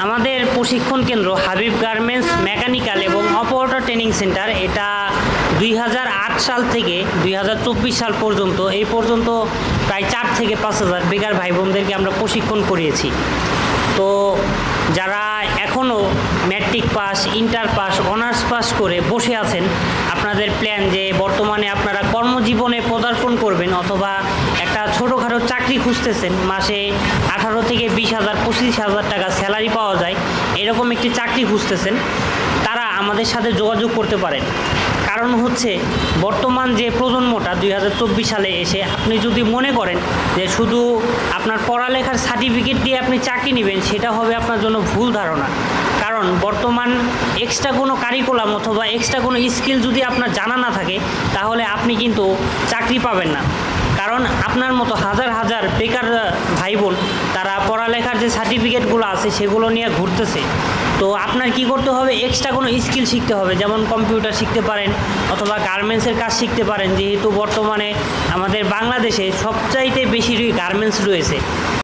আমাদের প্রশিক্ষণ কেন্দ্র হাবিব গার্মেন্টস মেকানিক্যাল এবং অপারেটর ট্রেনিং সেন্টার, এটা 2008 সাল থেকে 2024 সাল পর্যন্ত প্রায় 4 থেকে 5 হাজার বেকার ভাই বোনদেরকে আমরা প্রশিক্ষণ করিয়েছি। তো যারা এখনও matric pass, inter pass, honours pass করে বসে আছেন, আপনাদের প্ল্যান যে বর্তমানে আপনারা কর্মজীবনে পদার্পণ করবেন অথবা একটা ছোটোখাটো চাকরি খুঁজতেছেন, মাসে 18 থেকে 20 হাজার 25 হাজার টাকা স্যালারি পাওয়া যায়, এরকম একটি চাকরি খুঁজতেছেন, তারা আমাদের সাথে যোগাযোগ করতে পারেন। কারণ হচ্ছে বর্তমান যে প্রজন্মটা 2024 সালে এসে আপনি যদি মনে করেন যে শুধু আপনার পড়ালেখার সার্টিফিকেট দিয়ে আপনি চাকরি নেবেন, সেটা হবে আপনার জন্য ভুল ধারণা। কারণ বর্তমান এক্সট্রা কোনো কারিকুলাম অথবা এক্সট্রা কোনো স্কিল যদি আপনার জানা না থাকে, তাহলে আপনি কিন্তু চাকরি পাবেন না। কারণ আপনার মতো হাজার হাজার বেকার ভাই বোন তারা পড়ালেখার যে সার্টিফিকেটগুলো আছে সেগুলো নিয়ে ঘুরতেছে। তো আপনার কি করতে হবে, এক্সট্রা কোনো স্কিল শিখতে হবে, যেমন কম্পিউটার শিখতে পারেন অথবা গার্মেন্টসের কাজ শিখতে পারেন, যেহেতু বর্তমানে আমাদের বাংলাদেশে সবচাইতে বেশি গার্মেন্টস রয়েছে।